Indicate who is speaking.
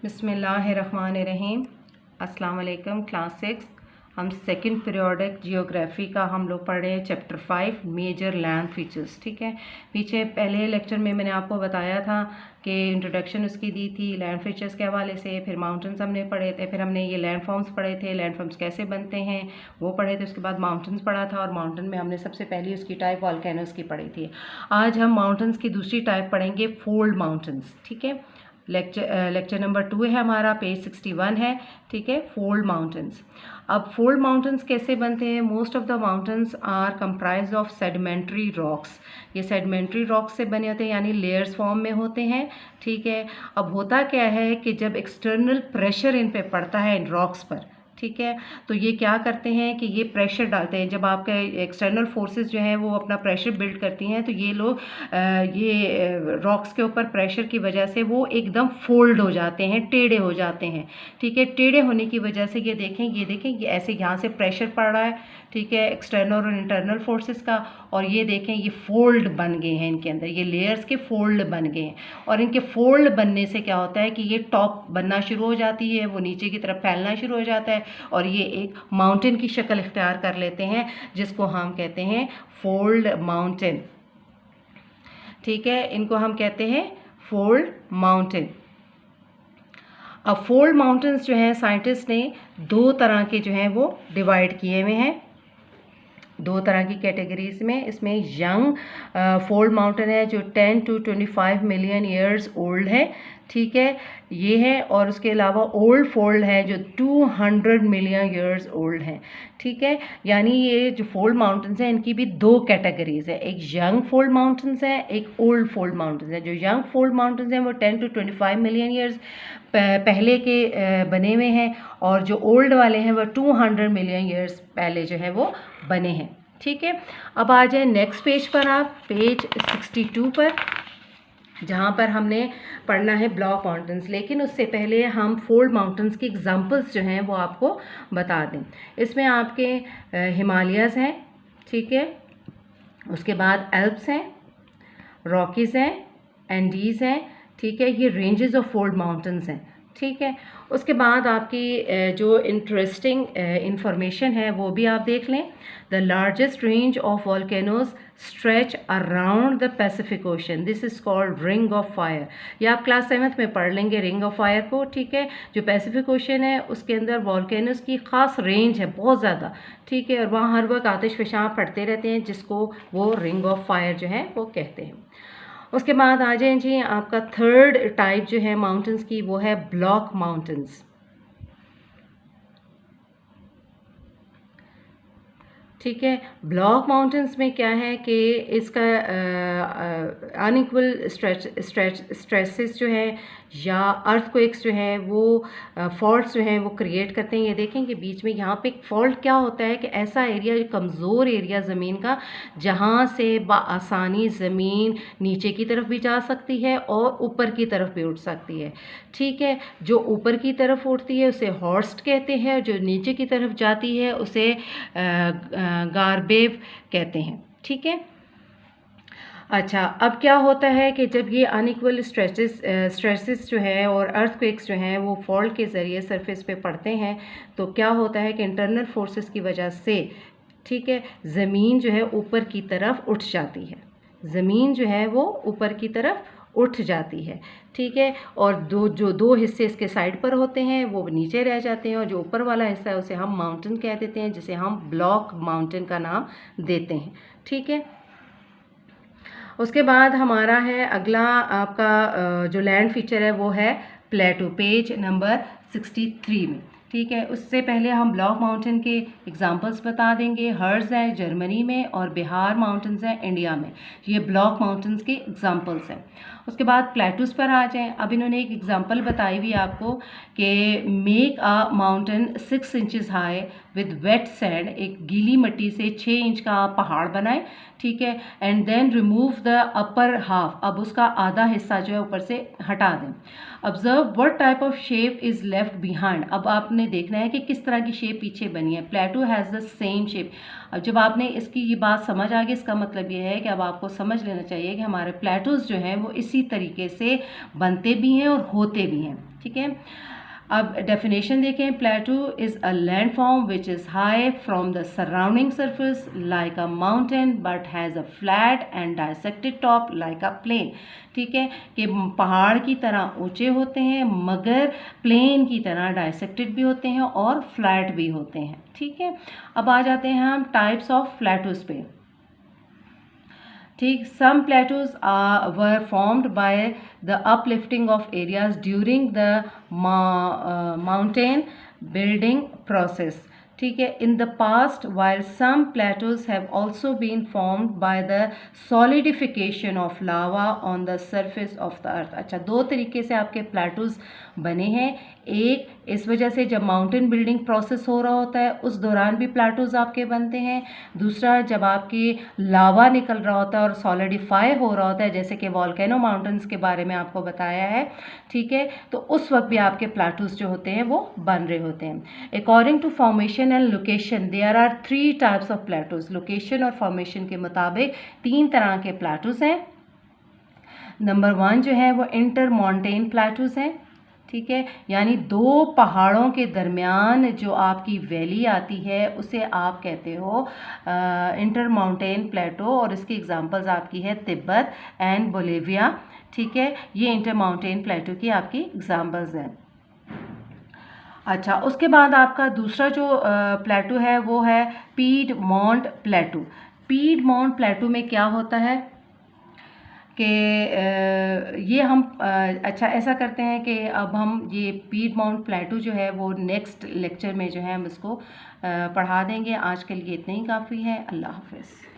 Speaker 1: बिस्मिल्लाहिर्रहमानिर्रहीम। अस्सलाम वालेकुम। क्लास 6 हम सेकंड पीरियोडिक जियोग्राफी का हम लोग पढ़ रहे हैं चैप्टर 5 मेजर लैंड फीचर्स। ठीक है, पीछे पहले लेक्चर में मैंने आपको बताया था कि इंट्रोडक्शन उसकी दी थी लैंड फीचर्स के हवाले से, फिर माउंटेन्स हमने पढ़े थे, फिर हमने ये लैंड फॉर्म्स पढ़े थे, लैंड फॉर्म्स कैसे बनते हैं वो पढ़े थे, उसके बाद माउंटेन्स पढ़ा था और माउंटेन में हमने सबसे पहली उसकी टाइप वॉल्केनोस की पढ़ी थी। आज हम माउंटेन्स की दूसरी टाइप पढ़ेंगे, फोल्ड माउंटेन्स। ठीक है, लेक्चर नंबर 2 है हमारा, पेज 61 है। ठीक है, फोल्ड माउंटेन्स। अब फोल्ड माउंटेन्स कैसे बनते हैं? Most of the mountains are comprise of sedimentary rocks. ये सेडिमेंट्री रॉक्स से बने होते हैं, यानी लेयर्स फॉर्म में होते हैं। ठीक है, अब होता क्या है कि जब एक्सटर्नल प्रेशर इन पे पड़ता है इन रॉक्स पर, ठीक है, तो ये क्या करते हैं कि ये प्रेशर डालते हैं। जब आपके एक्सटर्नल फोर्सेस जो हैं वो अपना प्रेशर बिल्ड करती हैं, तो ये लोग ये रॉक्स के ऊपर प्रेशर की वजह से वो एकदम फोल्ड हो जाते हैं, टेढ़े हो जाते हैं। ठीक है, टेढ़े होने की वजह से ये देखें ये ऐसे यहाँ से प्रेशर पड़ रहा है, ठीक है, एक्सटर्नल और इंटरनल फोर्सेस का, और ये देखें ये फोल्ड बन गए हैं इनके अंदर, ये लेयर्स के फोल्ड बन गए हैं। और इनके फोल्ड बनने से क्या होता है कि ये टॉप बनना शुरू हो जाती है, वो नीचे की तरफ फैलना शुरू हो जाता है और ये एक माउंटेन की शक्ल इख्तियार कर लेते हैं, जिसको हम कहते हैं फोल्ड माउंटेन। ठीक है, इनको हम कहते हैं फोल्ड माउंटेन। अब फोल्ड माउंटेन्स जो हैं साइंटिस्ट ने दो तरह के जो हैं वो डिवाइड किए हुए हैं, दो तरह की कैटेगरीज में। इसमें यंग फोल्ड माउंटेन है जो 10 to 25 मिलियन ईयर्स ओल्ड है, ठीक है, ये है। और उसके अलावा ओल्ड फोल्ड है जो 200 मिलियन ईयर्स ओल्ड है। ठीक है, यानी ये जो फोल्ड माउंटेन्स हैं इनकी भी दो कैटेगरीज है, एक यंग फोल्ड माउंटेन्स है, एक ओल्ड फोल्ड माउंटेन्स है। जो यंग फोल्ड माउंटेन्स हैं वो 10 to 25 मिलियन ईयर्स पहले के बने हुए हैं, और जो ओल्ड वाले हैं वो 200 मिलियन ईयर्स पहले जो है वो बने हैं। ठीक है, अब आ जाए नेक्स्ट पेज पर, आप पेज 62 पर, जहाँ पर हमने पढ़ना है ब्लॉक माउंटेन्स। लेकिन उससे पहले हम फोल्ड माउंटेन्स की एग्जांपल्स जो हैं वो आपको बता दें। इसमें आपके हिमालयाज़ हैं, ठीक है, उसके बाद एल्प्स हैं, रॉकीज़ हैं, एंडीज़ हैं, ठीक है, ये रेंजेस ऑफ फोल्ड माउंटेन्स हैं। ठीक है, उसके बाद आपकी जो इंटरेस्टिंग इंफॉर्मेशन है वो भी आप देख लें। The largest range of volcanoes stretch around the Pacific ocean, this is called ring of fire. ये आप क्लास 7th में पढ़ लेंगे रिंग ऑफ फायर को। ठीक है, जो पैसिफिक ओशन है उसके अंदर वॉल्केनोज की ख़ास रेंज है बहुत ज़्यादा, ठीक है, और वहाँ हर वक्त आतिश फ़शां पड़ते रहते हैं, जिसको वो रिंग ऑफ फायर जो है वो कहते हैं। उसके बाद आ जाए जी आपका थर्ड टाइप जो है माउंटेन्स की, वो है ब्लॉक माउंटेन्स। ठीक है, ब्लॉक माउंटेन्स में क्या है कि इसका अनइक्वल स्ट्रेसेस जो है या अर्थक्वेक्स जो है वो फॉल्ट्स जो हैं वो क्रिएट करते हैं। ये देखें कि बीच में यहाँ पे एक फॉल्ट क्या होता है कि ऐसा एरिया, कमज़ोर एरिया ज़मीन का, जहाँ से बआसानी ज़मीन नीचे की तरफ भी जा सकती है और ऊपर की तरफ भी उठ सकती है। ठीक है, जो ऊपर की तरफ उठती है उसे हॉर्स्ट कहते हैं, जो नीचे की तरफ जाती है उसे गारबेव कहते हैं। ठीक है, अच्छा, अब क्या होता है कि जब ये अनइक्वल स्ट्रेसेस जो है और अर्थक्वेक्स जो हैं वो फॉल्ट के ज़रिए सरफेस पे पड़ते हैं, तो क्या होता है कि इंटरनल फोर्सेस की वजह से, ठीक है, ज़मीन जो है ऊपर की तरफ उठ जाती है, ज़मीन जो है वो ऊपर की तरफ उठ जाती है। ठीक है, और दो हिस्से इसके साइड पर होते हैं वो नीचे रह जाते हैं, और जो ऊपर वाला हिस्सा है उसे हम माउंटेन कह देते हैं, जिसे हम ब्लॉक माउंटेन का नाम देते हैं। ठीक है, उसके बाद हमारा है अगला आपका जो लैंड फीचर है वो है प्लेटो, पेज नंबर 63 में। ठीक है, उससे पहले हम ब्लॉक माउंटेन के एग्जांपल्स बता देंगे। हर्ज है जर्मनी में और बिहार माउंटेन्स हैं इंडिया में, ये ब्लॉक माउंटेन्स के एग्जांपल्स हैं। उसके बाद प्लेटूस पर आ जाएं। अब इन्होंने एक एग्जांपल बताई हुई आपको कि make a mountain 6 inches high with weight sand, एक गीली मिट्टी से 6 इंच का पहाड़ बनाएं, ठीक है, and then remove the upper half, अब उसका आधा हिस्सा जो है ऊपर से हटा दें। Observe what type of shape is left behind, अब आपने देखना है कि किस तरह की शेप पीछे बनी है। प्लेटो हैज़ द सेम शेप। अब जब आपने इसकी ये बात समझ आ गई, इसका मतलब ये है कि अब आपको समझ लेना चाहिए कि हमारे प्लेटोज जो हैं वो इसी इसी तरीके से बनते भी हैं और होते भी हैं, ठीक है। अब डेफिनेशन देखें, plateau is a landform which is high from the surrounding surface like a mountain but has a flat and dissected top like a plain, ठीक है, कि पहाड़ की तरह ऊंचे होते हैं मगर प्लेन की तरह डायसेक्टेड भी होते हैं और फ्लैट भी होते हैं, ठीक है। अब आ जाते हैं हम टाइप्स ऑफ प्लेटूज पे, ठीक। Some plateaus were formed by the uplifting of areas during the mountain building process, ठीक है, in the past, while some plateaus have also been formed by the solidification of lava on the surface of the earth। अच्छा, दो तरीके से आपके plateaus बने हैं। एक, इस वजह से जब माउंटेन बिल्डिंग प्रोसेस हो रहा होता है उस दौरान भी प्लेटूज आपके बनते हैं। दूसरा, जब आपकी लावा निकल रहा होता है और सॉलिडिफाई हो रहा होता है, जैसे कि वॉल्केनो माउंटेन्स के बारे में आपको बताया है, ठीक है, तो उस वक्त भी आपके प्लेटूज जो होते हैं वो बन रहे होते हैं। According to formation and location there are 3 types of plateaus. Location और फॉर्मेशन के मुताबिक 3 तरह के प्लेटूज हैं। नंबर 1 जो है वो इंटर माउंटेन प्लेटूज हैं, ठीक है, यानी 2 पहाड़ों के दरमियान जो आपकी वैली आती है उसे आप कहते हो इंटर माउंटेन प्लेटो, और इसकी एग्जांपल्स आपकी है तिब्बत एंड बोलिविया, ठीक है, ये इंटर माउंटेन प्लेटो की आपकी एग्जांपल्स हैं। अच्छा, उसके बाद आपका दूसरा जो प्लेटो है वो है पीडमोंट प्लेटो। पीडमोंट प्लेटो में क्या होता है कि ये हम अच्छा ऐसा करते हैं कि अब हम ये पीडमोंट प्लेटो जो है वो नेक्स्ट लेक्चर में जो है हम इसको पढ़ा देंगे। आज के लिए इतना ही काफ़ी है। अल्लाह हाफ़िज़।